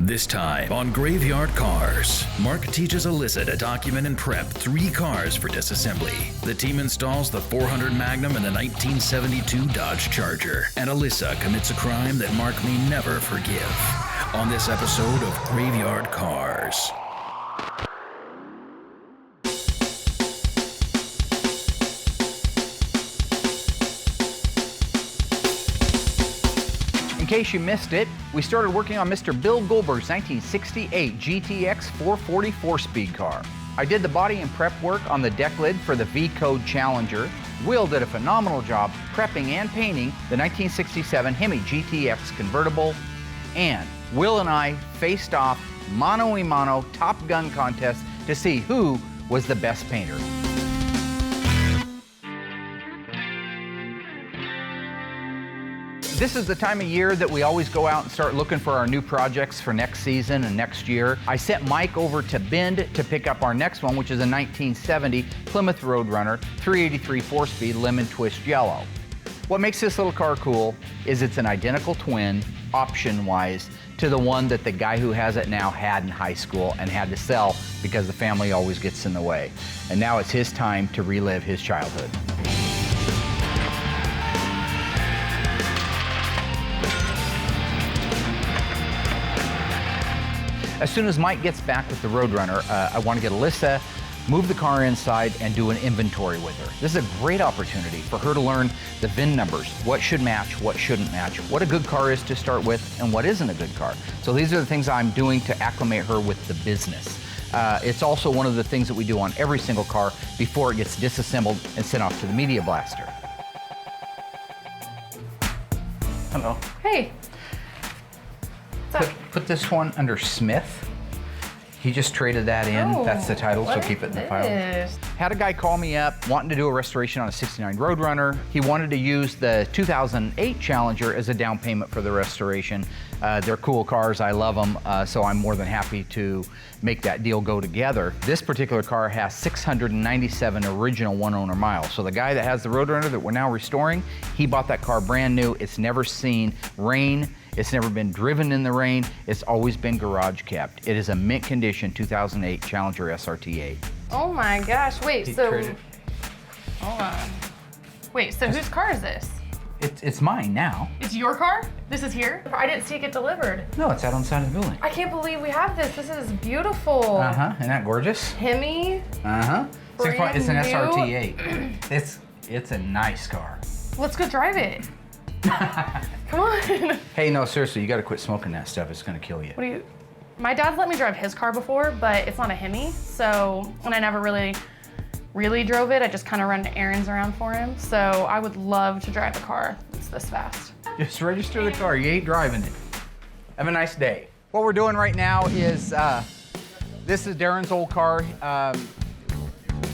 This time on Graveyard Carz, Mark teaches Allysa to document and prep 3 cars for disassembly. The team installs the 400 Magnum and the 1972 Dodge Charger, and Allysa commits a crime that Mark may never forgive. On this episode of Graveyard Carz. In case you missed it, we started working on Mr. Bill Goldberg's 1968 GTX 440 4-speed car. I did the body and prep work on the deck lid for the Vin Code Challenger. Will did a phenomenal job prepping and painting the 1967 Hemi GTX convertible. And Will and I faced off mano-a-mano Top Gun contest to see who was the best painter. This is the time of year that we always go out and start looking for our new projects for next season and next year. I sent Mike over to Bend to pick up our next one, which is a 1970 Plymouth Roadrunner 383 4-speed lemon twist yellow. What makes this little car cool is it's an identical twin, option-wise, to the one that the guy who has it now had in high school and had to sell because the family always gets in the way. And now it's his time to relive his childhood. As soon as Mike gets back with the Roadrunner, I want to get Allysa, move the car inside, and do an inventory with her. This is a great opportunity for her to learn the VIN numbers, what should match, what shouldn't match, what a good car is to start with, and what isn't a good car. So these are the things I'm doing to acclimate her with the business. It's also one of the things that we do on every single car before it gets disassembled and sent off to the media blaster. Hello. Hey. Put this one under Smith. He just traded that in. Oh, that's the title, so keep it in the file. Had a guy call me up wanting to do a restoration on a 69 Roadrunner. He wanted to use the 2008 Challenger as a down payment for the restoration. They're cool cars, I love them, so I'm more than happy to make that deal go together. This particular car has 697 original one-owner miles. So the guy that has the Roadrunner that we're now restoring, he bought that car brand new. It's never seen rain. It's never been driven in the rain. It's always been garage kept. It is a mint condition 2008 Challenger SRT8. Oh my gosh, wait, so, Traded. hold on. Wait, so whose car is this? It's mine now. It's your car? This is here? I didn't see it get delivered. No, it's out on the side of the building. I can't believe we have this. This is beautiful. Uh-huh, isn't that gorgeous? Hemi? Uh-huh. Brand It's an new. SRT8. It's a nice car. Let's go drive it. Come on. Hey, no, seriously, you gotta quit smoking that stuff. It's gonna kill you. What do you, my dad's let me drive his car before, but it's not a Hemi, so, and I never really drove it. I just kind of run errands around for him. So I would love to drive a car that's this fast. Just register the car, you ain't driving it. Have a nice day. What we're doing right now is, this is Darren's old car.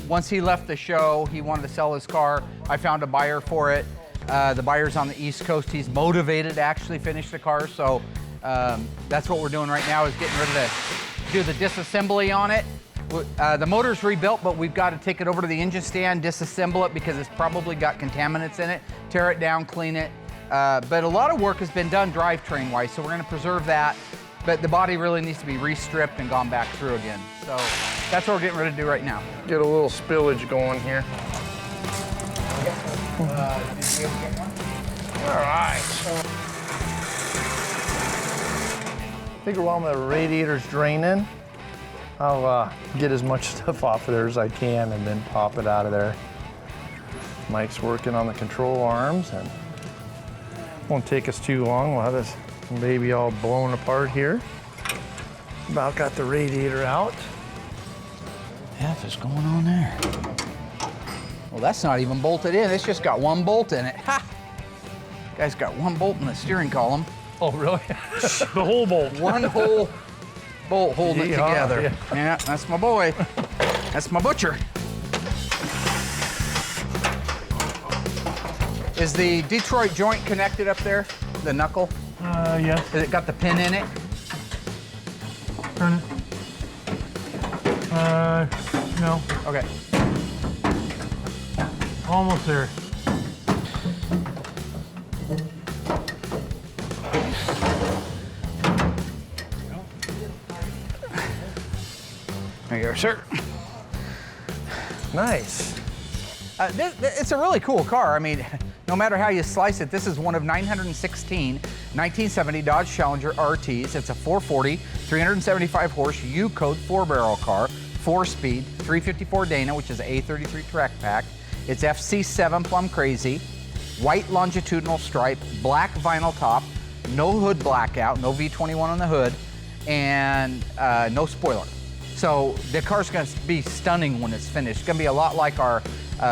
Once he left the show, he wanted to sell his car. I found a buyer for it. The buyer's on the East Coast. He's motivated to actually finish the car, so that's what we're doing right now, is getting rid of do the disassembly on it. The motor's rebuilt, but we've got to take it over to the engine stand, disassemble it because it's probably got contaminants in it, tear it down, clean it. But a lot of work has been done drivetrain-wise, so we're going to preserve that. But the body really needs to be restripped and gone back through again. So that's what we're getting ready to do right now. Get a little spillage going here. Did you ever get one? All right. Figure while the radiator's draining, I'll get as much stuff off of there as I can and then pop it out of there. Mike's working on the control arms and won't take us too long. We'll have this baby all blown apart here. About got the radiator out. Yeah, what's going on there? Well, that's not even bolted in. It's just got one bolt in it. Ha! Guy's got one bolt in the steering column. Oh, really? The whole bolt. One whole bolt holding it together. Yeah. Yeah, that's my boy. That's my butcher. Is the Detroit joint connected up there? The knuckle? Yes. Has it got the pin in it? Turn it. No. Okay. Almost there. There you go, sir. Nice. It's a really cool car. I mean, no matter how you slice it, this is one of 916 1970 Dodge Challenger RTs. It's a 440, 375 horse U code 4-barrel car, 4-speed, 354 Dana, which is A33 track pack. It's FC7 plum crazy, white longitudinal stripe, black vinyl top, no hood blackout, no V21 on the hood, and no spoiler. So the car's gonna be stunning when it's finished. It's gonna be a lot like our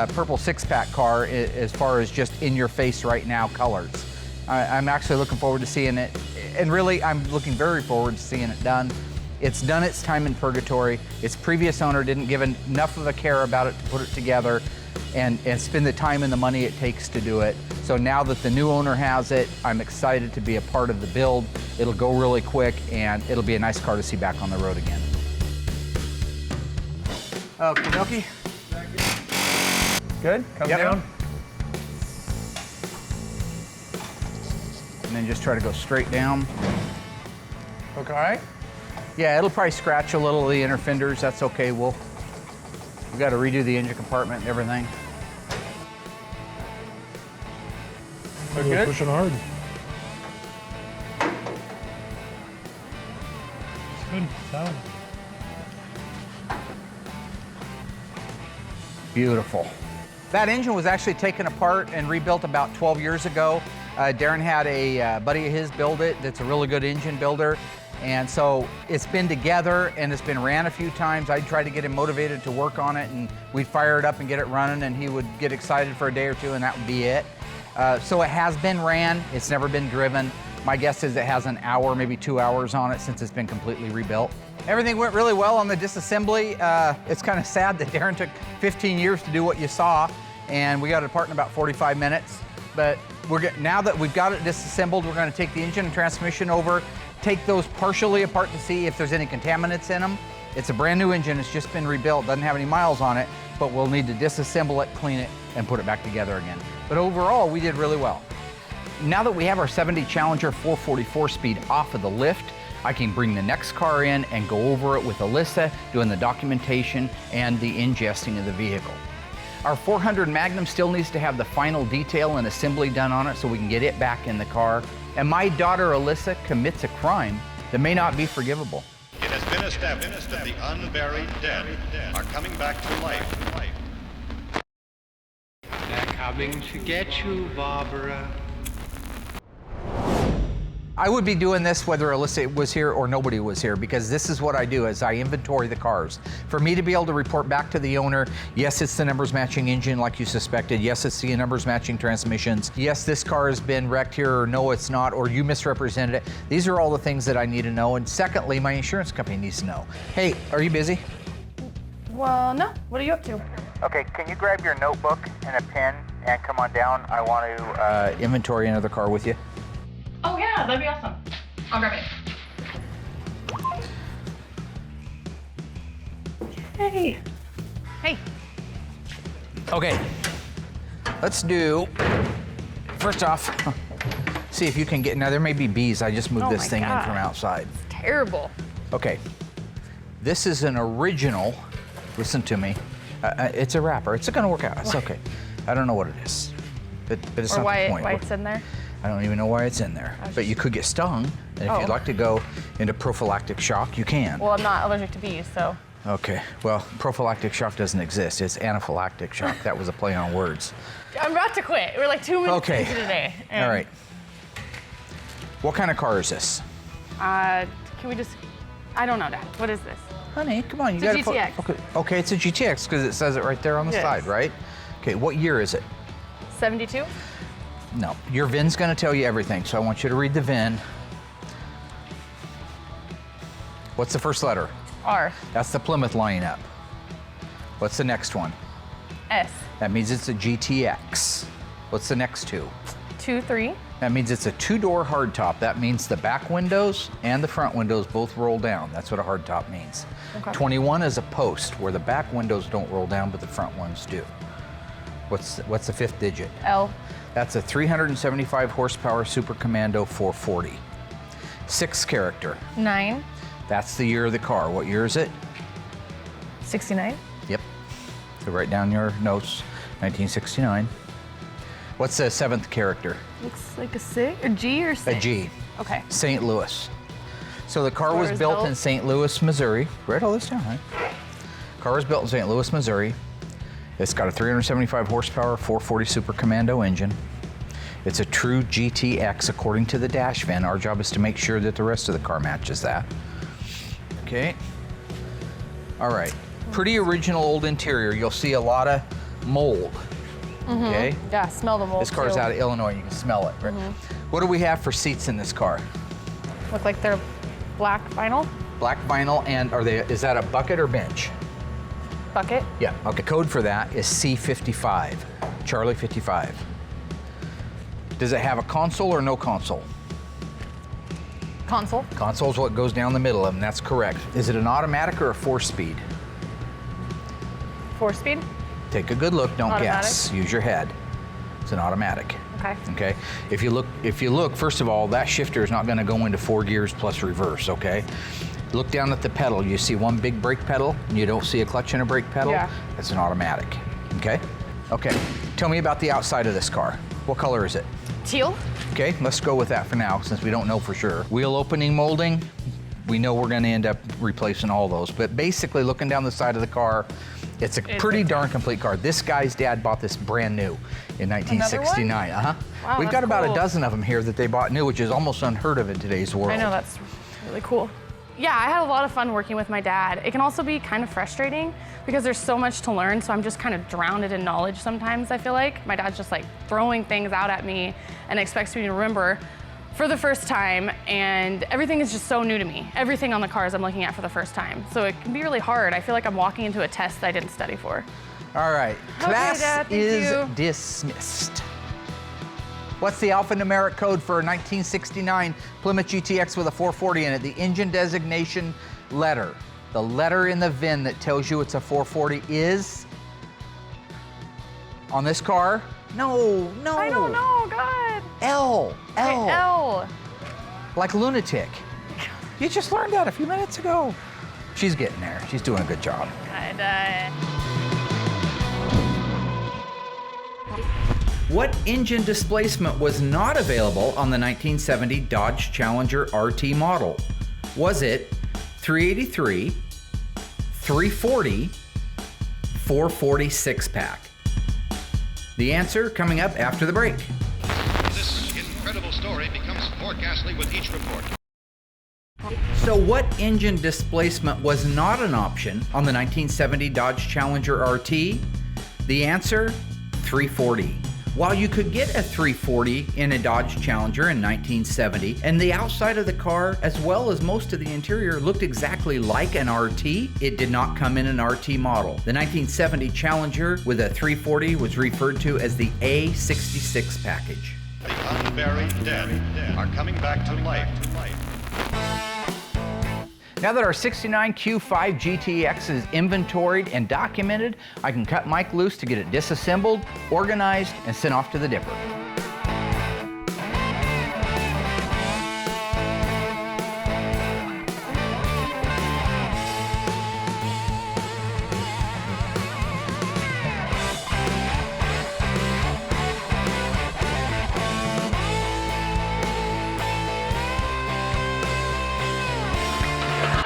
purple 6-pack car as far as just in your face right now colors. I'm actually looking forward to seeing it, and really I'm looking very forward to seeing it done. It's done its time in purgatory. Its previous owner didn't give enough of a care about it to put it together and spend the time and the money it takes to do it. So now that the new owner has it, I'm excited to be a part of the build. It'll go really quick, and it'll be a nice car to see back on the road again. Okie dokie. Good? Come Yep. down. And then just try to go straight down. Okay. Yeah, it'll probably scratch a little of the inner fenders. That's okay. We've got to redo the engine compartment and everything. We're We're good? pushing hard. It's good. Sound. Beautiful. That engine was actually taken apart and rebuilt about 12 years ago. Darren had a buddy of his build it that's a really good engine builder. And so it's been together and it's been ran a few times. I'd try to get him motivated to work on it, and we'd fire it up and get it running, and he would get excited for a day or two, and that would be it. So it has been ran. It's never been driven. My guess is it has an hour, maybe 2 hours on it since it's been completely rebuilt. Everything went really well on the disassembly. It's kind of sad that Darren took 15 years to do what you saw, and we got it apart in about 45 minutes. But now that we've got it disassembled, we're going to take the engine and transmission over, take those partially apart to see if there's any contaminants in them. It's a brand new engine. It's just been rebuilt. Doesn't have any miles on it, but we'll need to disassemble it, clean it, and put it back together again. But overall, we did really well. Now that we have our 70 Challenger 444 speed off of the lift, I can bring the next car in and go over it with Allysa, doing the documentation and the ingesting of the vehicle. Our 400 Magnum still needs to have the final detail and assembly done on it so we can get it back in the car. And my daughter Allysa commits a crime that may not be forgivable. It has been established that the unburied dead are coming back to life. They're coming to get you, Barbara. I would be doing this whether Allysa was here or nobody was here, because this is what I do is I inventory the cars. For me to be able to report back to the owner, yes, it's the numbers matching engine like you suspected. Yes, it's the numbers matching transmissions. Yes, this car has been wrecked here, or no, it's not, or you misrepresented it. These are all the things that I need to know. And secondly, my insurance company needs to know. Hey, are you busy? Well, no. What are you up to? Okay, can you grab your notebook and a pen and come on down? I want to inventory another car with you. Oh yeah, that'd be awesome. I'll grab it. Hey. Hey. Okay, let's do, first off, see if you can get, now there may be bees. I just moved Oh this my thing in God. from outside. Terrible. Okay, this is an original, listen to me. It's a wrapper, it's gonna work out, it's okay. I don't know what it is, but it's Or not why the point. it's in there. I don't even know why it's in there, but you could get stung, and if you'd like to go into prophylactic shock, you can. Well, I'm not allergic to bees, so. Okay, well, prophylactic shock doesn't exist, it's anaphylactic shock. That was a play on words. I'm about to quit. We're like 2 minutes Okay. into the day. All right. What kind of car is this? Can we just, I don't know, Dad. What is this? Honey, come on, you It's a gotta GTX. put, okay, it's a GTX because it says it right there on the Yes. side, right? Okay, what year is it? 72? No, your VIN's gonna tell you everything, so I want you to read the VIN. What's the first letter? R. That's the Plymouth lineup. What's the next one? S. That means it's a GTX. What's the next two? 23. That means it's a two-door hardtop. That means the back windows and the front windows both roll down. That's what a hardtop means. Okay. 21 is a post, where the back windows don't roll down, but the front ones do. What's the fifth digit? L. That's a 375 horsepower Super Commando 440. Sixth character. 9. That's the year of the car. What year is it? 69. Yep. So write down your notes, 1969. What's the 7th character? Looks like a 6 or G or 6? A G. Okay. St. Louis. So the car was was built built? in St. Louis, Missouri. Write all this down, right? Car was built in St. Louis, Missouri. It's got a 375 horsepower, 440 Super Commando engine. It's a true GTX according to the dash VIN. Our job is to make sure that the rest of the car matches that. Okay. All right. Pretty original old interior. You'll see a lot of mold. Okay. Yeah, smell the mold. This car's too. out of Illinois. You can smell it. Right? What do we have for seats in this car? Look like they're black vinyl Black vinyl, and is that a bucket or bench? bucket. Yeah. Okay. Code for that is C55, Charlie 55. Does it have a console or no console? Console. Console's what goes down the middle of them. That's correct. Is it an automatic or a 4-speed? 4-speed. Take a good look. Don't Automatic. guess. Use your head. It's an automatic. Okay. Okay. If you look, first of all, that shifter is not going to go into 4 gears plus reverse. Okay. Look down at the pedal. You see one big brake pedal, and you don't see a clutch and a brake pedal. Yeah. That's an automatic. Okay. Okay. Tell me about the outside of this car. What color is it? Teal. Okay, let's go with that for now, since we don't know for sure. Wheel opening molding, we know we're gonna end up replacing all those. But basically, looking down the side of the car, it's a pretty darn complete car. This guy's dad bought this brand new in 1969. Wow, We've that's got about cool. a dozen of them here that they bought new, which is almost unheard of in today's world. I know, that's really cool. Yeah, I had a lot of fun working with my dad. It can also be kind of frustrating because there's so much to learn, so I'm just kind of drowned in knowledge sometimes, I feel like. My dad's just like throwing things out at me and expects me to remember for the first time, and everything is just so new to me. Everything on the cars I'm looking at for the first time. So it can be really hard. I feel like I'm walking into a test that I didn't study for. All right, Okay, class Dad, thank is you. dismissed. What's the alphanumeric code for a 1969 Plymouth GTX with a 440 in it? The engine designation letter. The letter in the VIN that tells you it's a 440 is? On this car? No. I don't know, God. L. Okay, L. Like lunatic. You just learned that a few minutes ago. She's getting there. She's doing a good job. What engine displacement was not available on the 1970 Dodge Challenger RT model? Was it 383, 340, 440 6-pack? The answer coming up after the break. This incredible story becomes more ghastly with each report. So what engine displacement was not an option on the 1970 Dodge Challenger RT? The answer, 340. While you could get a 340 in a Dodge Challenger in 1970, and the outside of the car, as well as most of the interior, looked exactly like an RT, it did not come in an RT model. The 1970 Challenger with a 340 was referred to as the A66 package. The unburied dead are coming back to life. Now that our 69 Q5 GTX is inventoried and documented, I can cut Mike loose to get it disassembled, organized, and sent off to the dipper.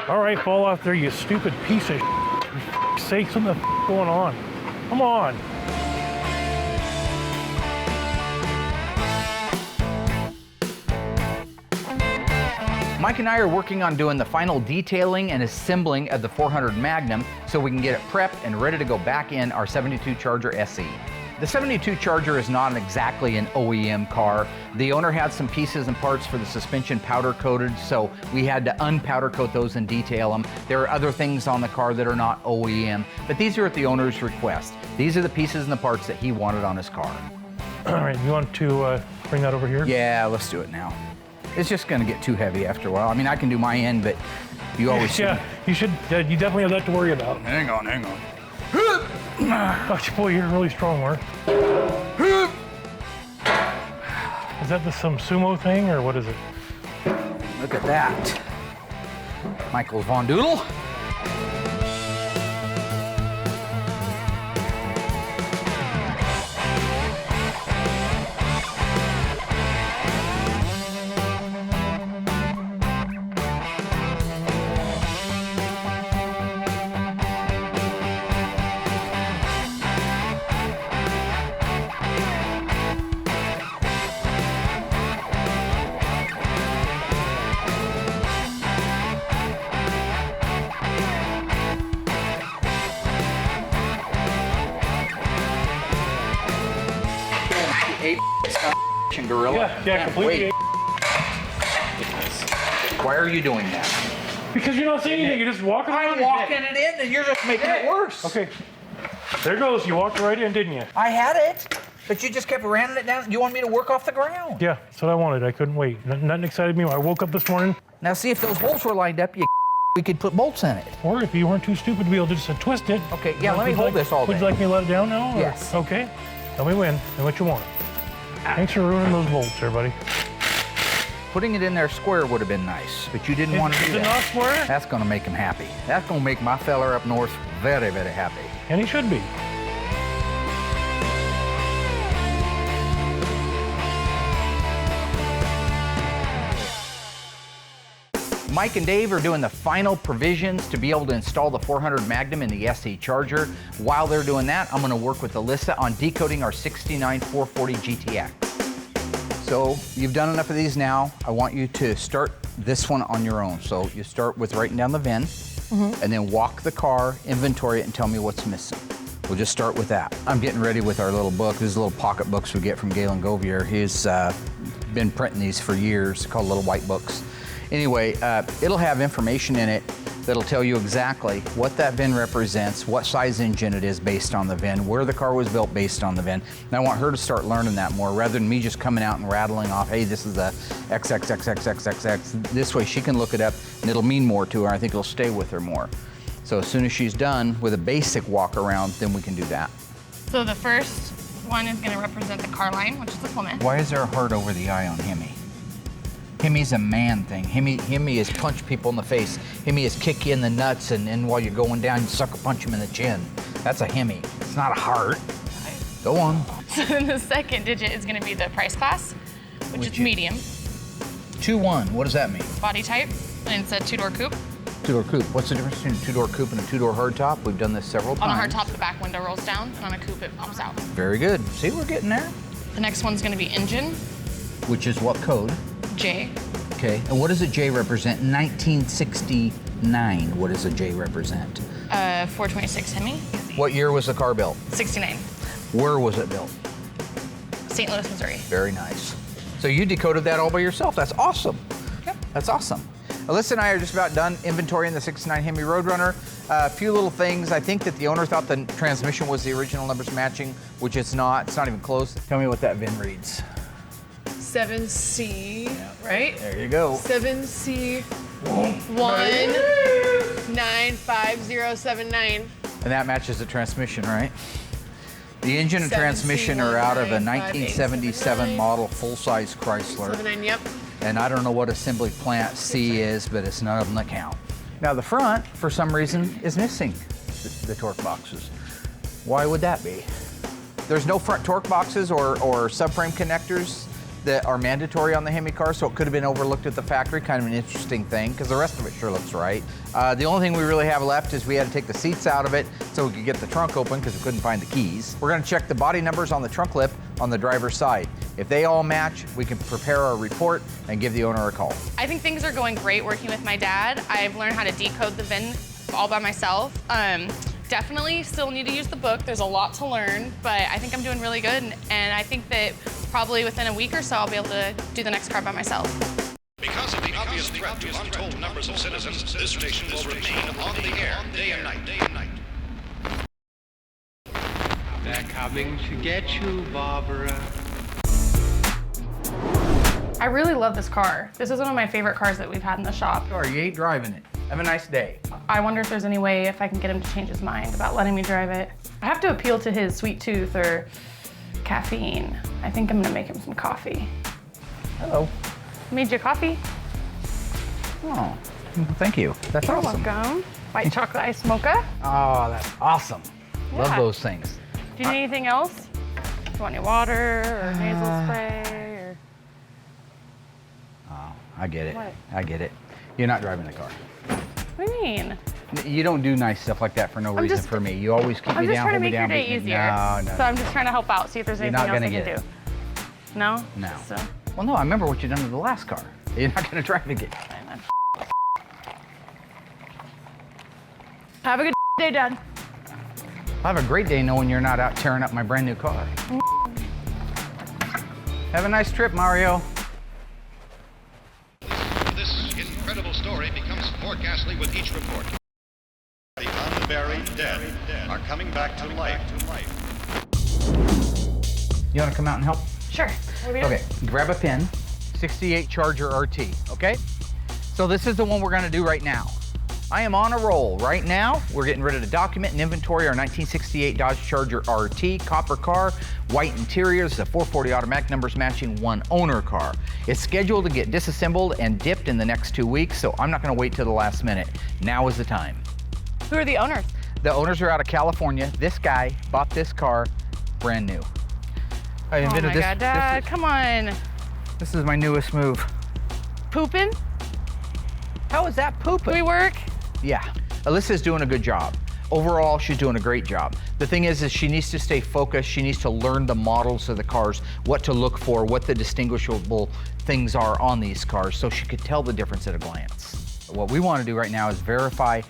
All right, fall off there, you stupid piece of For sakes, what the going on? Come on. Mike and I are working on doing the final detailing and assembling of the 400 Magnum so we can get it prepped and ready to go back in our 72 Charger SE. The 72 Charger is not exactly an OEM car. The owner had some pieces and parts for the suspension powder coated, so we had to unpowder coat those and detail them. There are other things on the car that are not OEM, but these are at the owner's request. These are the pieces and the parts that he wanted on his car. All right, you want to bring that over here? Yeah, let's do it now. It's just gonna get too heavy after a while. I mean, I can do my end, but you always should. Yeah, you should. You definitely have that to worry about. Hang on. Oh, boy, you're really strong, Mark. Is that some sumo thing, or what is it? Look at that. Michael Von Doodle. Hey, gorilla. Yeah, completely. Wait. Why are you doing that? Because you're not saying anything, you're just walking around. I'm walking it in and you're just making it worse. Okay. There goes, you walked right in, didn't you? I had it, but you just kept ramming it down. You want me to work off the ground. Yeah, that's what I wanted. I couldn't wait. Nothing excited me when I woke up this morning. Now see if those bolts were lined up, we could put bolts in it. Or if you weren't too stupid to be able to just twist it. Okay, yeah, let me hold this all day. Would you like me to let it down now? Or? Yes. Okay. Tell me when and what you want. Thanks for ruining those bolts there, buddy. Putting it in there square would have been nice, but you didn't want to do Is it that. not square? That's going to make him happy. That's going to make my feller up north very, very happy. And he should be. Mike and Dave are doing the final provisions to be able to install the 400 Magnum in the SE Charger. While they're doing that, I'm going to work with Allysa on decoding our 69 440 GTX. So you've done enough of these now. I want you to start this one on your own. So you start with writing down the VIN, and then walk the car, inventory it, and tell me what's missing. We'll just start with that. I'm getting ready with our little book. These little pocket books we get from Galen Govier. He's been printing these for years, called little white books. Anyway, it'll have information in it that'll tell you exactly what that VIN represents, what size engine it is based on the VIN, where the car was built based on the VIN. And I want her to start learning that more rather than me just coming out and rattling off, hey, this is a XXXXXXX. This way she can look it up and it'll mean more to her. I think it'll stay with her more. So as soon as she's done with a basic walk around, then we can do that. So the first one is gonna represent the car line, which is the Pullman. Why is there a heart over the eye on Hemi? Hemi's a man thing. Hemi is punch people in the face. Hemi is kick you in the nuts, and then while you're going down, you sucker punch him in the chin. That's a Hemi. It's not a heart. Go on. So then the second digit is gonna be the price class, which is medium. 2-1, what does that mean? Body type, and it's a two-door coupe. Two-door coupe. What's the difference between a two-door coupe and a two-door hardtop? We've done this several times. On a hardtop, the back window rolls down, and on a coupe, it pops out. Very good. See, we're getting there. The next one's gonna be engine, Which is what code? J. Okay, and what does a J represent? 1969, what does a J represent? 426 Hemi, What year was the car built? 69. Where was it built? St. Louis, Missouri. Very nice. So you decoded that all by yourself. That's awesome. Yep. That's awesome. Alyssa and I are just about done inventorying the 69 Hemi Roadrunner. A few little things. I think that the owner thought the transmission was the original numbers matching, which it's not. It's not even close. Tell me what that VIN reads. 7C, right? There you go. 7C 195079. And that matches the transmission, right? The engine and 7C transmission are out of a 1957 1977 model full-size Chrysler. 79, yep. And I don't know what assembly plant C is, but it's none of them that count. Now the front, for some reason, is missing the torque boxes. Why would that be? There's no front torque boxes or subframe connectors that are mandatory on the Hemi car, so it could have been overlooked at the factory. Kind of an interesting thing, because the rest of it sure looks right. The only thing we really have left is we had to take the seats out of it so we could get the trunk open because we couldn't find the keys. We're gonna check the body numbers on the trunk lip on the driver's side. If they all match, we can prepare our report and give the owner a call. I think things are going great working with my dad. I've learned how to decode the VIN all by myself. Definitely still need to use the book. There's a lot to learn, but I think I'm doing really good. And I think that probably within a week or so, I'll be able to do the next car by myself. Because of the obvious threat to untold numbers of citizens, this station will remain on the air day and night. They're coming to get you, Barbara. I really love this car. This is one of my favorite cars that we've had in the shop. Sorry, you ain't driving it. Have a nice day. I wonder if there's any way if I can get him to change his mind about letting me drive it. I have to appeal to his sweet tooth or caffeine. I think I'm gonna make him some coffee. Hello. Made you coffee? Oh, thank you. That's You're awesome. welcome. White chocolate ice mocha. Oh, that's awesome. Love Yeah. those things. Do you need anything else? Do you want any water or nasal spray or? Oh, I get it. What? I get it. You're not driving the car. What do you mean? You don't do nice stuff like that for no reason just- for me. You always keep I'm me just down, trying to hold me make your down. day beat me- easier. No. So I'm just trying to help out, see if there's You're anything not else I gonna can get do. No? No. So, Well, no, I remember what you done to the last car. You're not gonna drive it again. fine then. Have a good day, Dad. I'll have a great day knowing you're not out tearing up my brand new car. Have a nice trip, Mario. This incredible story becomes more ghastly with each report. The unburied dead are coming back to life. You want to come out and help? Sure. What are we doing? Okay, grab a pin. 68 Charger RT, okay? So this is the one we're gonna do right now. I am on a roll. Right now, we're getting rid of the document and inventory, our 1968 Dodge Charger RT, copper car, white interiors, the 440 automatic, numbers matching, one owner car. It's scheduled to get disassembled and dipped in the next 2 weeks, so I'm not gonna wait till the last minute. Now is the time. Who are the owners? The owners are out of California. This guy bought this car brand new. I Oh invented my this. God, Dad, come on. This is my newest move. Pooping? How is that pooping? Do we work? Yeah, Alyssa's doing a good job. Overall, she's doing a great job. The thing is she needs to stay focused. She needs to learn the models of the cars, what to look for, what the distinguishable things are on these cars, so she could tell the difference at a glance. What we want to do right now is verify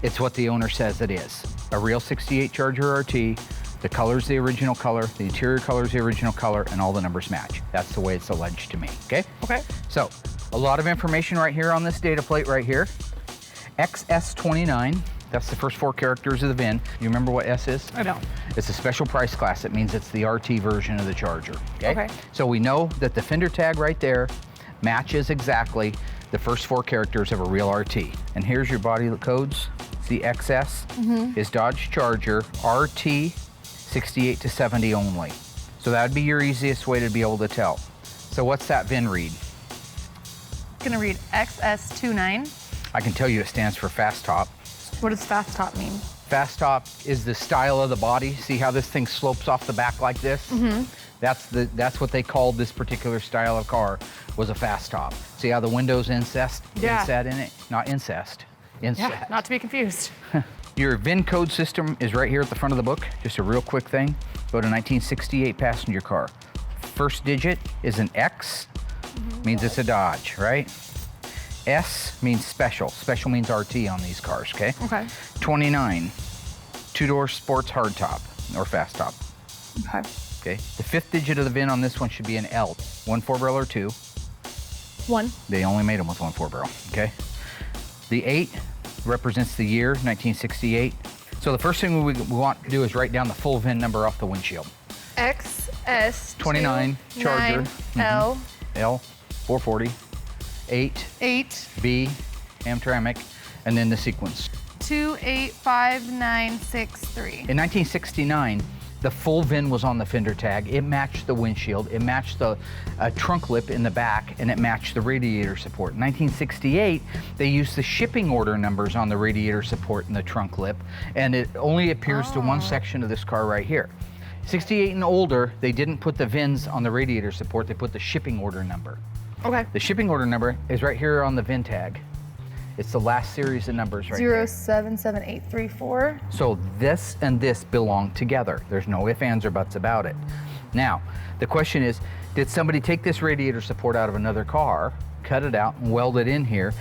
it's what the owner says it is. A real 68 Charger RT, the color's the original color, the interior color's the original color, and all the numbers match. That's the way it's alleged to me, okay? Okay. So, a lot of information right here on this data plate right here. XS29, that's the first 4 characters of the VIN. You remember what S is? I don't. It's a special price class. It means it's the RT version of the Charger, okay? Okay. So we know that the fender tag right there matches exactly the first 4 characters of a real RT. And here's your body codes. The XS is Dodge Charger RT 68 to 70 only. So that would be your easiest way to be able to tell. So what's that VIN read? Gonna read XS29. I can tell you it stands for fast top. What does fast top mean? Fast top is the style of the body. See how this thing slopes off the back like this? That's what they called this particular style of car, was a fast top. See how the windows inset in it? Not incest, inset. Yeah, not to be confused. Your VIN code system is right here at the front of the book. Just a real quick thing. Go to 1968 passenger car. First digit is an X, means it's a Dodge, right? S means special. Special means RT on these cars, okay? Okay. 29, 2-door sports hardtop or fast top, Okay. okay? The 5th digit of the VIN on this one should be an L. 1 4-barrel or 2. 1. They only made them with 1 4-barrel, okay? The 8 represents the year, 1968. So the first thing we want to do is write down the full VIN number off the windshield. XS 29 Charger, L L 440, 8 B Hamtramck, and then the sequence. 285963. In 1969, the full VIN was on the fender tag. It matched the windshield, it matched the trunk lip in the back, and it matched the radiator support. In 1968, they used the shipping order numbers on the radiator support and the trunk lip, and it only appears to one section of this car right here. 68 and older, they didn't put the VINs on the radiator support, they put the shipping order number. Okay. The shipping order number is right here on the VIN tag. It's the last series of numbers right there. 077834. So this and this belong together. There's no ifs, ands, or buts about it. Now, the question is, did somebody take this radiator support out of another car, cut it out and weld it in here,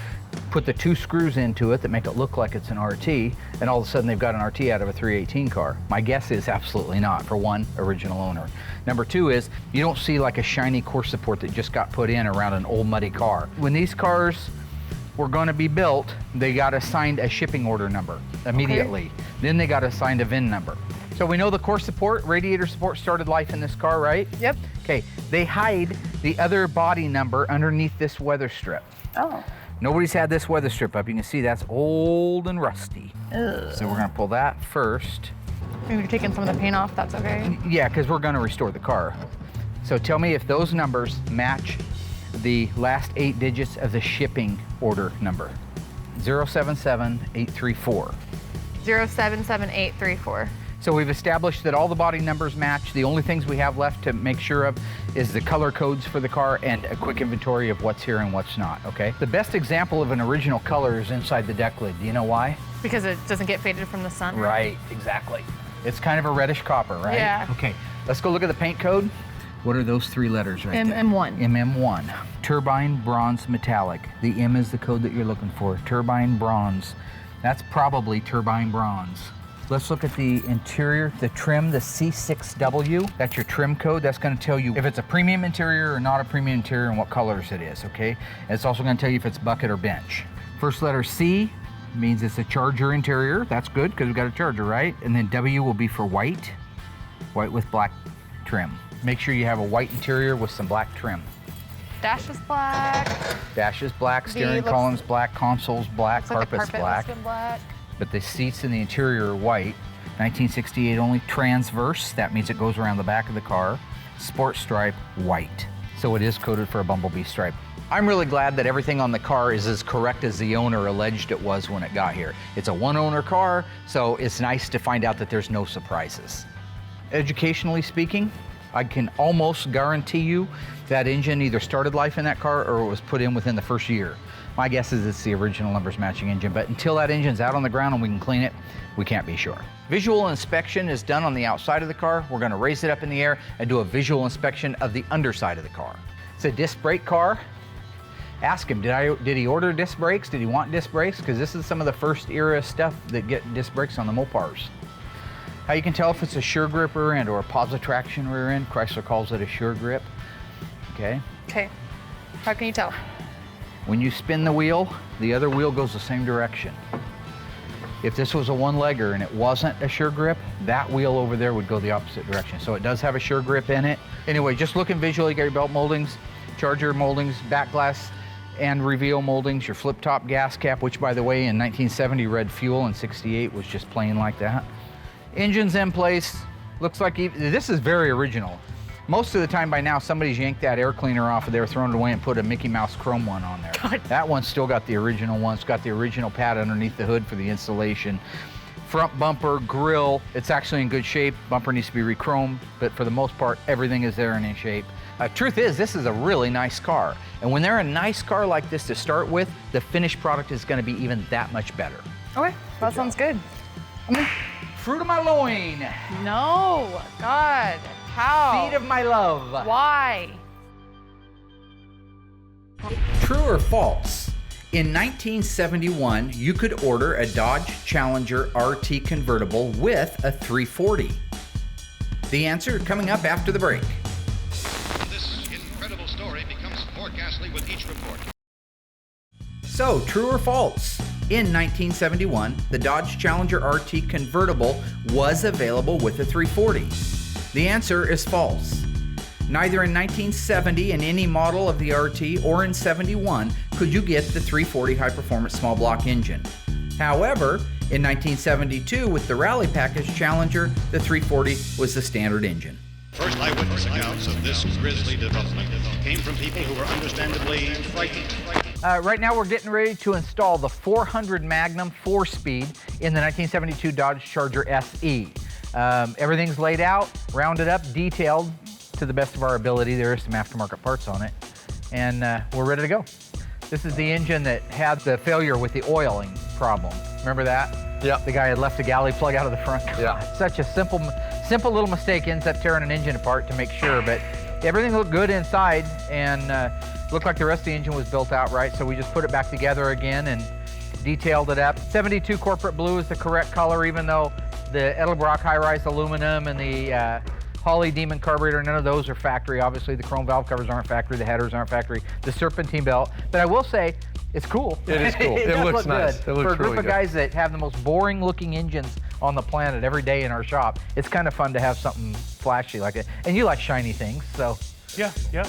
put the 2 screws into it that make it look like it's an RT, and all of a sudden they've got an RT out of a 318 car? My guess is absolutely not, for one, original owner. Number 2 is, you don't see like a shiny core support that just got put in around an old muddy car. When these cars were going to be built, they got assigned a shipping order number immediately. Okay. Then they got assigned a VIN number. So we know the core support, radiator support started life in this car, right? Yep. Okay, they hide the other body number underneath this weather strip. Oh. Nobody's had this weather strip up. You can see that's old and rusty. Ugh. So we're gonna pull that first. Maybe you're taking some of the paint off, that's okay. Yeah, because we're gonna restore the car. So tell me if those numbers match the last 8 digits of the shipping order number. 077834. 077834. So we've established that all the body numbers match. The only things we have left to make sure of is the color codes for the car and a quick inventory of what's here and what's not, okay? The best example of an original color is inside the deck lid. Do you know why? Because it doesn't get faded from the sun. Right, exactly. It's kind of a reddish copper, right? Yeah. Okay, let's go look at the paint code. What are those 3 letters right there? MM1. MM1. Turbine bronze metallic. The M is the code that you're looking for. Turbine bronze. That's probably turbine bronze. Let's look at the interior, the trim, the C6W. That's your trim code. That's going to tell you if it's a premium interior or not a premium interior and what colors it is, okay? And it's also going to tell you if it's bucket or bench. First letter C means it's a Charger interior. That's good because we've got a Charger, right? And then W will be for white, white with black trim. Make sure you have a white interior with some black trim. Dash is black. Dash is black, steering column's black, console's black, Looks like the carpet's carpet black. must be black. But the seats in the interior are white. 1968 only, transverse. That means it goes around the back of the car. Sport stripe, white. So it is coded for a bumblebee stripe. I'm really glad that everything on the car is as correct as the owner alleged it was when it got here. It's a one-owner car, so it's nice to find out that there's no surprises. Educationally speaking, I can almost guarantee you that engine either started life in that car or it was put in within the first year. My guess is it's the original numbers matching engine, but until that engine's out on the ground and we can clean it, we can't be sure. Visual inspection is done on the outside of the car. We're gonna raise it up in the air and do a visual inspection of the underside of the car. It's a disc brake car. Ask him, did he order disc brakes? Did he want disc brakes? Because this is some of the first era stuff that get disc brakes on the Mopars. How you can tell if it's a sure grip rear end or a positive traction rear end. Chrysler calls it a sure grip. Okay. Okay. How can you tell? When you spin the wheel, the other wheel goes the same direction. If this was a one-legger and it wasn't a sure grip, that wheel over there would go the opposite direction. So it does have a sure grip in it. Anyway, just looking visually, you got your belt moldings, Charger moldings, back glass and reveal moldings, your flip-top gas cap, which by the way, in 1970 read fuel and 68 was just plain like that. Engine's in place. Looks like this is very original. Most of the time by now, somebody's yanked that air cleaner off of there, thrown it away, and put a Mickey Mouse chrome one on there. God. That one's still got the original one. It's got the original pad underneath the hood for the insulation. Front bumper, grille, it's actually in good shape. Bumper needs to be re-chromed, but for the most part, everything is there and in shape. Truth is, this is a really nice car. And when they're a nice car like this to start with, the finished product is gonna be even that much better. Okay, that sounds good. Fruit of my loin. No, God, how? Seed of my love. Why? True or false? In 1971, you could order a Dodge Challenger RT convertible with a 340. The answer coming up after the break. This incredible story becomes more ghastly with each report. So, true or false? In 1971, the Dodge Challenger RT convertible was available with a 340. The answer is false. Neither in 1970 in any model of the RT or in 71 could you get the 340 high-performance small block engine. However, in 1972 with the Rally Package Challenger, the 340 was the standard engine. First eyewitness accounts of this grisly development came from people who were understandably frightened. Right now we're getting ready to install the 400 Magnum 4-speed in the 1972 Dodge Charger SE. Everything's laid out, rounded up, detailed to the best of our ability. There is some aftermarket parts on it, and we're ready to go. This is the engine that had the failure with the oiling problem. Remember that? Yeah. The guy had left a galley plug out of the front. Yeah. Such a simple little mistake ends up tearing an engine apart to make sure, but everything looked good inside and looked like the rest of the engine was built out right, so we just put it back together again and detailed it up. 72 corporate blue is the correct color, even though the Edelbrock high-rise aluminum and the Holley Demon carburetor, none of those are factory. Obviously, the chrome valve covers aren't factory, the headers aren't factory, the serpentine belt. But I will say, it's cool. It is cool. It looks look nice. good. It looks For a group really of good. guys that have the most boring looking engines on the planet every day in our shop, it's kind of fun to have something flashy like it. And you like shiny things, so. Yeah, yeah.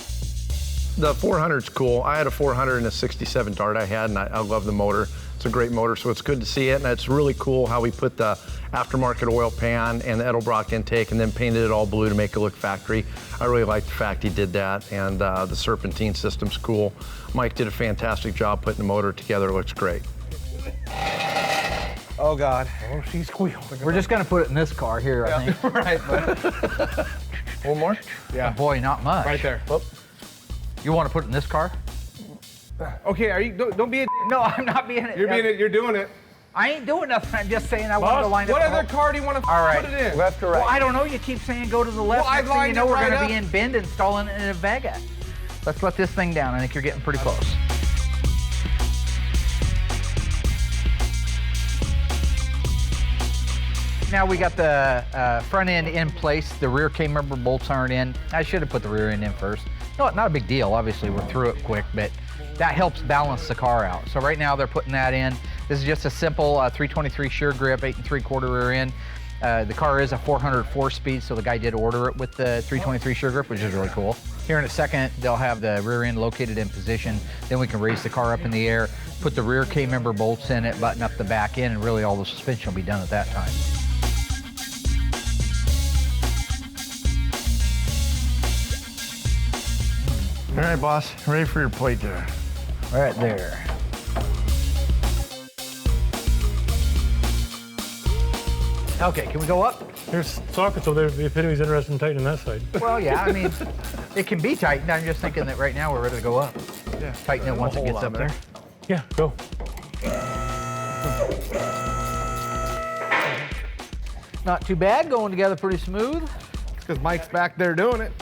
The 400's cool. I had a 400 and a 67 Dart I had, and I love the motor. It's a great motor, so it's good to see it, and it's really cool how we put the aftermarket oil pan and the Edelbrock intake and then painted it all blue to make it look factory. I really like the fact he did that, and the serpentine system's cool. Mike did a fantastic job putting the motor together. It looks great. Oh God. Oh, she squealed. We're just gonna put it in this car here, I think. Right, bud. One more? Yeah. Boy, not much. Right there. Whoop. You want to put it in this car? Okay, are you? Don't be a. No, I'm not being it. You're being it. You're doing it. I ain't doing nothing. I'm just saying I want to line up. What the other whole- car do you want to All right. put it in? Left or right? Well, I don't know. You keep saying go to the left. Well, I Next thing you lined know, it we're right going to up. be in Bend installing it in a Vega. Let's let this thing down. I think you're getting pretty close. now we got the front end in place. The rear K-member bolts aren't in. I should have put the rear end in first. No, not a big deal. Obviously, we're through it quick, but that helps balance the car out. So right now they're putting that in. This is just a simple 323 sure grip, 8 3/4 rear end. The car is a 404 speed, so the guy did order it with the 323 sure grip, which is really cool. Here in a second, they'll have the rear end located in position. Then we can raise the car up in the air, put the rear K-member bolts in it, button up the back end, and really all the suspension will be done at that time. All right, boss, ready for your plate there. Right there. Okay, can we go up? There's sockets over there if anybody's interested in tightening that side. Well, yeah, I mean, it can be tightened. I'm just thinking that right now we're ready to go up. Yeah. Tighten it once it gets up there. Yeah, go. Not too bad, going together pretty smooth. It's because Mike's back there doing it.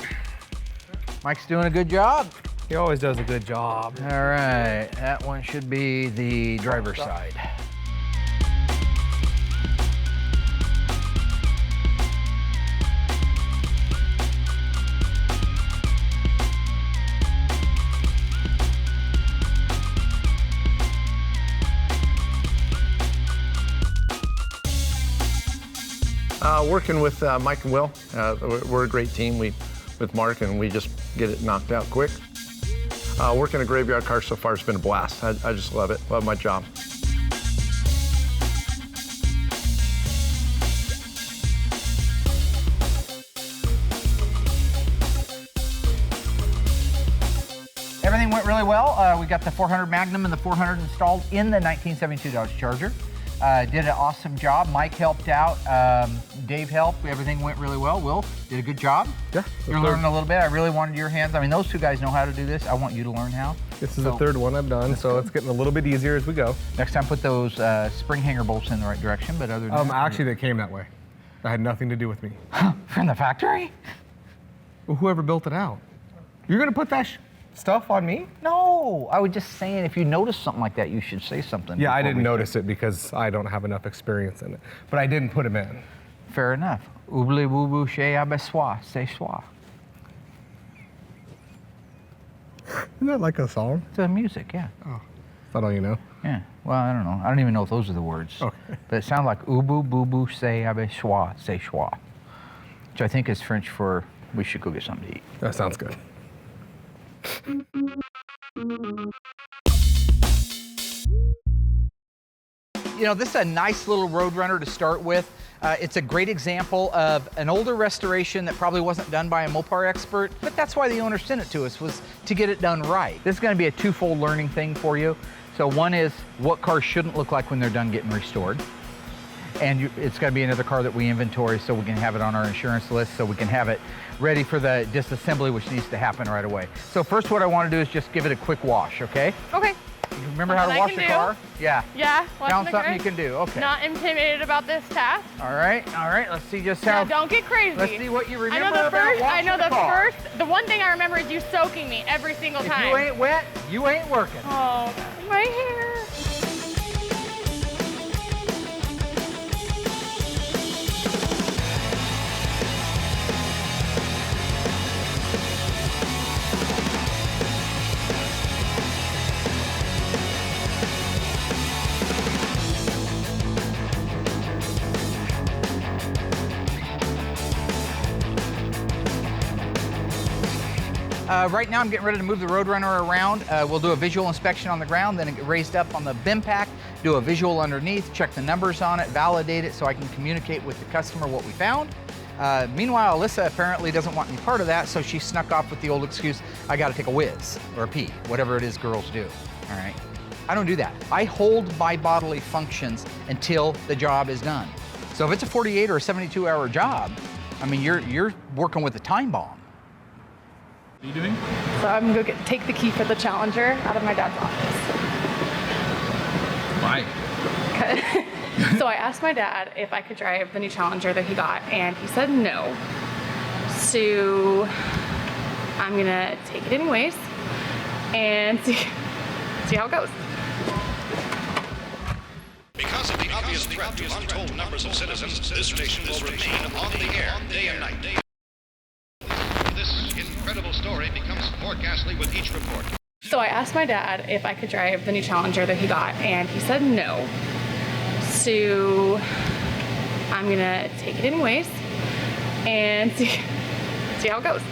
Mike's doing a good job. He always does a good job. All right, that one should be the driver's side. Working with Mike and Will, we're a great team. With Mark, and we just get it knocked out quick. Working a graveyard car so far has been a blast. I just love it, love my job. Everything went really well. We got the 400 Magnum and the 400 installed in the 1972 Dodge Charger. Did an awesome job. Mike helped out. Dave helped. Everything went really well. Will did a good job. Yeah. You're learning a little bit. I really wanted your hands. I mean, those two guys know how to do this. I want you to learn how. This is the third one I've done, so it's getting a little bit easier as we go. Next time, put those spring hanger bolts in the right direction. But other than that, Actually, they came that way. That had nothing to do with me. from the factory? Well, whoever built it out. You're gonna put that stuff on me? No, I was just saying if you notice something like that, you should say something. Yeah, I before didn't we notice it because I don't have enough experience in it. But I didn't put them in. Fair enough. Oublie boo boo chez abesois, c'est soir. Isn't that like a song? It's music, yeah. Oh, is that all you know? Yeah. Well, I don't know. I don't even know if those are the words. Okay. But it sounds like ubu boo boo c'est abesois, c'est soir, which I think is French for we should go get something to eat. That sounds good. You know, this is a nice little Roadrunner to start with. It's a great example of an older restoration that probably wasn't done by a Mopar expert, but that's why the owner sent it to us, was to get it done right. This is going to be a twofold learning thing for you. So one is what cars shouldn't look like when they're done getting restored. And it's going to be another car that we inventory so we can have it on our insurance list, so we can have it ready for the disassembly, which needs to happen right away. So first what I want to do is just give it a quick wash, okay? Okay. You remember how to wash a car? Yeah. Yeah. Found something you can do, okay. Not intimidated about this task. All right, let's see just how. Now, don't get crazy. Let's see what you remember I know the about first. I washing know the car. The one thing I remember is you soaking me every single time. If you ain't wet, you ain't working. Oh, my hair. Right now I'm getting ready to move the Roadrunner around. We'll do a visual inspection on the ground, then get raised up on the BIM pack, do a visual underneath, check the numbers on it, validate it so I can communicate with the customer what we found. Meanwhile, Allysa apparently doesn't want any part of that, so she snuck off with the old excuse, I gotta take a whiz or a pee, whatever it is girls do, all right? I don't do that. I hold my bodily functions until the job is done. So if it's a 48 or a 72-hour job, I mean, you're working with a time bomb. What are you doing? So I'm gonna take the key for the Challenger out of my dad's office. Why? So I asked my dad if I could drive the new Challenger that he got, and he said no. So I'm gonna take it anyways and see how it goes. Because of the obvious obvious threat to untold numbers of citizens, this station will remain on the air day and night. This incredible story becomes more ghastly with each report. So I asked my dad if I could drive the new Challenger that he got, and he said no. So I'm gonna take it anyways and see how it goes.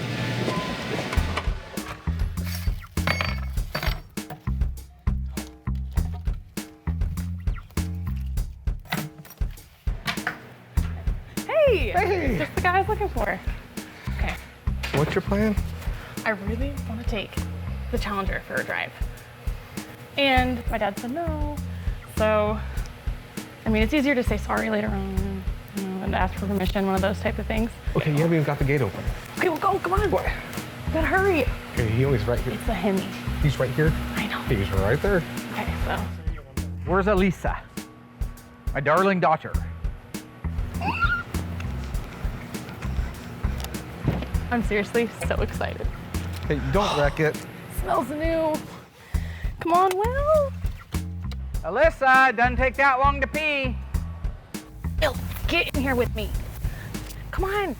Hey! Just the guy I was looking for. Okay. What's your plan? I really want to take the Challenger for a drive. And my dad said no. So, I mean, it's easier to say sorry later on, you know, and ask for permission, one of those type of things. Okay, you haven't even got the gate open. Okay, well, go, come on. What? We gotta hurry. Okay, he always right here. It's a Hemi. He's right here. I know. He's right there. Okay, so. Where's Allysa? My darling daughter. I'm seriously so excited. Hey, don't wreck it. Smells new. Come on, Will. Allysa, doesn't take that long to pee. Will, get in here with me. Come on.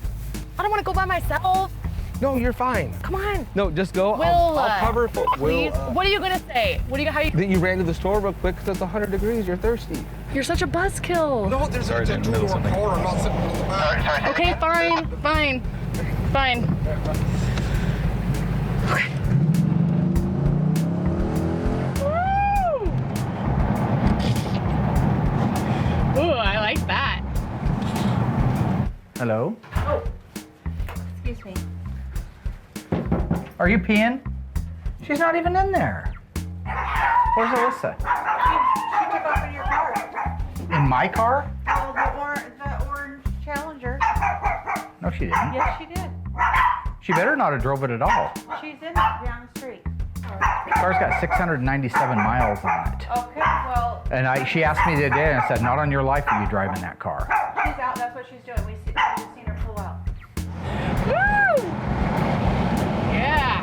I don't want to go by myself. No, you're fine. Come on. No, just go. Will, I'll cover for please. What are you gonna say? How you? That you ran to the store real quick because it's 100 degrees. You're thirsty. You're such a buzzkill. No, there's a two-door car. I'm not sitting in the back. Okay, fine. Okay. Woo! Ooh, I like that. Hello? Oh, excuse me. Are you peeing? She's not even in there. Where's Allysa? She took off in your car. In my car? Oh, the orange Challenger. No, she didn't. Yes, she did. She better not have drove it at all. She's in it down the street. The car's got 697 miles on it. Okay, well, And she asked me the other day, and I said, not on your life are you driving that car. she's out. That's what she's doing. We've just seen her pull out. Woo! Yeah.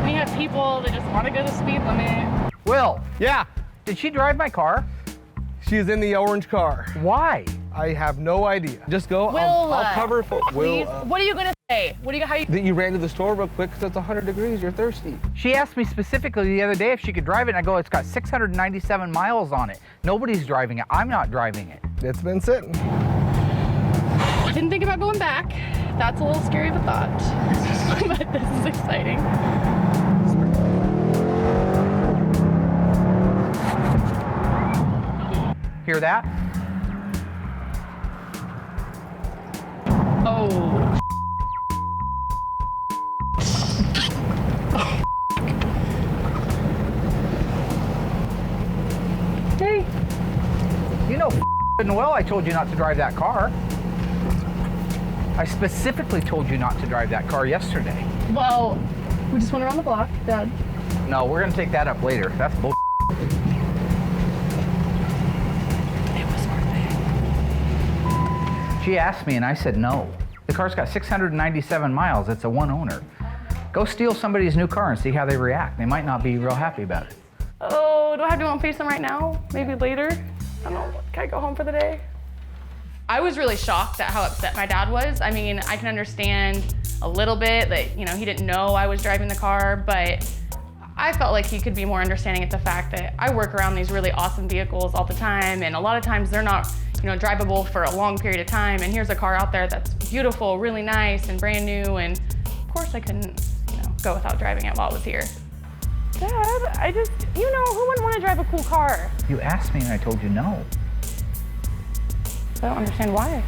We have people that just want to go the speed limit. Will, Yeah, did she drive my car? she's in the orange car. Why? I have no idea. Just go. Will, I'll cover for please. What are you gonna say? How you? That you ran to the store real quick because it's 100 degrees. You're thirsty. She asked me specifically the other day if she could drive it, and I go, it's got 697 miles on it. Nobody's driving it. I'm not driving it. It's been sitting. I didn't think about going back. That's a little scary of a thought, but this is exciting. Hear that? Oh. Hey, you know well I told you not to drive that car. I specifically told you not to drive that car yesterday. Well, we just went around the block, Dad. No, we're gonna take that up later. That's bull. It was worth it. She asked me and I said no. The car's got 697 miles. It's a one owner. Go steal somebody's new car and see how they react. They might not be real happy about it. Oh, do I have to go on FaceTime right now? Maybe later? I don't know. Can I go home for the day? I was really shocked at how upset my dad was. I mean, I can understand a little bit that, you know, he didn't know I was driving the car, but I felt like he could be more understanding at the fact that I work around these really awesome vehicles all the time, and a lot of times they're not, you know, drivable for a long period of time, and here's a car out there that's beautiful, really nice, and brand new, and of course I couldn't, you know, go without driving it while it was here. Dad, I just, you know, who wouldn't want to drive a cool car? You asked me and I told you no. I don't understand why.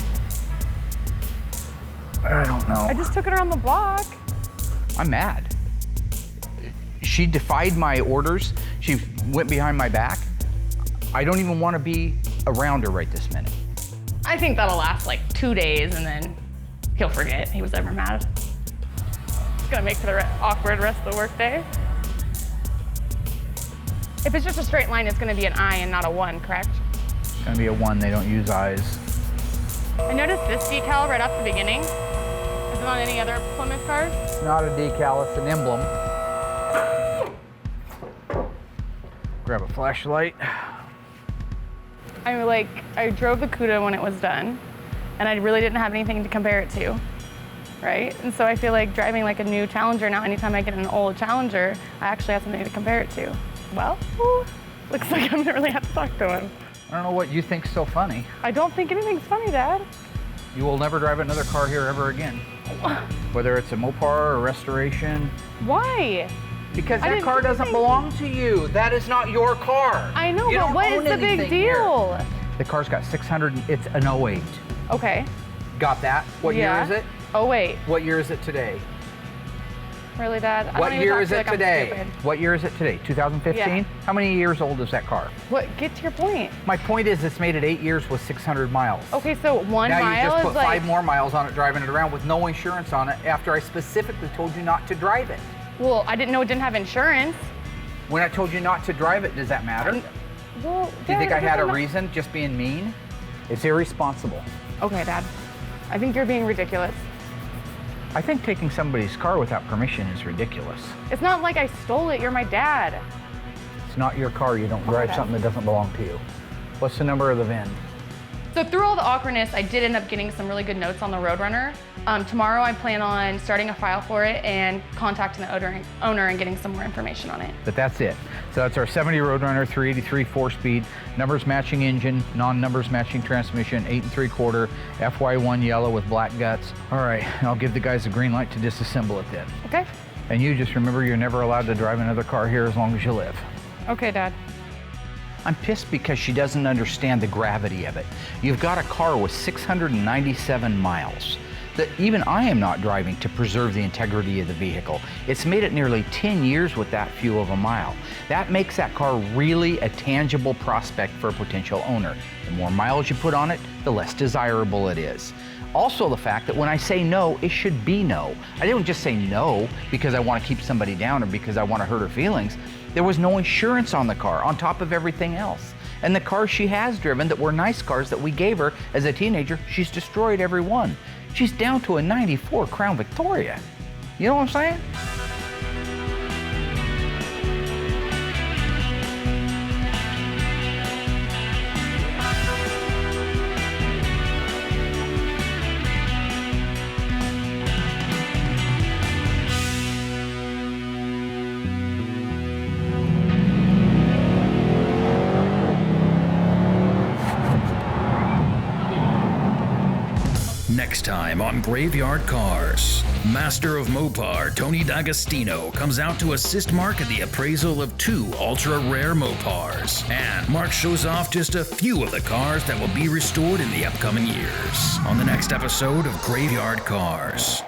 I don't know. I just took it around the block. I'm mad. She defied my orders. She went behind my back. I don't even want to be around her right this minute. I think that'll last like 2 days and then he'll forget he was ever mad. It's gonna make for the awkward rest of the workday. If it's just a straight line, it's gonna be an I and not a 1, correct? It's gonna be a 1, they don't use eyes. I noticed this decal right off the beginning. Is it on any other Plymouth cars? It's not a decal, it's an emblem. Grab a flashlight. I drove the Cuda when it was done, and I really didn't have anything to compare it to, right? And so I feel like driving like a new Challenger now, anytime I get an old Challenger, I actually have something to compare it to. Well, looks like I'm gonna really have to talk to him. I don't know what you think's so funny. I don't think anything's funny, Dad. You will never drive another car here ever again. Whether it's a Mopar or restoration. Why? Because that car doesn't belong to you. That is not your car. I know, You but don't what own is the big anything deal? here. The car's got 600, it's an 08. Okay. Got that? What year is it? Oh, wait. What year is it today? Really, Dad? I What don't even year talk is to you it like I'm today? stupid. What year is it today? 2015? Yeah. How many years old is that car? What? Get to your point. My point is it's made it 8 years with 600 miles. Okay, so one now mile you just is put like 5 more miles on it driving it around with no insurance on it after I specifically told you not to drive it. Well, I didn't know it didn't have insurance. When I told you not to drive it, does that matter? Well, Do you think I had a Dad, reason just being mean? It's irresponsible. Okay, Dad. I think you're being ridiculous. I think taking somebody's car without permission is ridiculous. It's not like I stole it. You're my dad. It's not your car. You don't drive Okay. something that doesn't belong to you. What's the number of the VIN? So through all the awkwardness, I did end up getting some really good notes on the Roadrunner. Tomorrow I plan on starting a file for it and contacting the owner and getting some more information on it. But that's it. So that's our 70 Roadrunner, 383 4-speed, numbers matching engine, non-numbers matching transmission, 8 3/4, FY1 yellow with black guts. All right, I'll give the guys the green light to disassemble it then. Okay. And you just remember you're never allowed to drive another car here as long as you live. Okay, Dad. I'm pissed because she doesn't understand the gravity of it. You've got a car with 697 miles that even I am not driving to preserve the integrity of the vehicle. It's made it nearly 10 years with that few of a mile. That makes that car really a tangible prospect for a potential owner. The more miles you put on it, the less desirable it is. Also the fact that when I say no, it should be no. I don't just say no because I want to keep somebody down or because I want to hurt her feelings. There was no insurance on the car on top of everything else. And the cars she has driven that were nice cars that we gave her as a teenager, she's destroyed every one. She's down to a 94 Crown Victoria. You know what I'm saying? Next time on Graveyard Cars, master of Mopar Tony D'Agostino comes out to assist Mark in the appraisal of 2 ultra-rare Mopars. And Mark shows off just a few of the cars that will be restored in the upcoming years on the next episode of Graveyard Cars.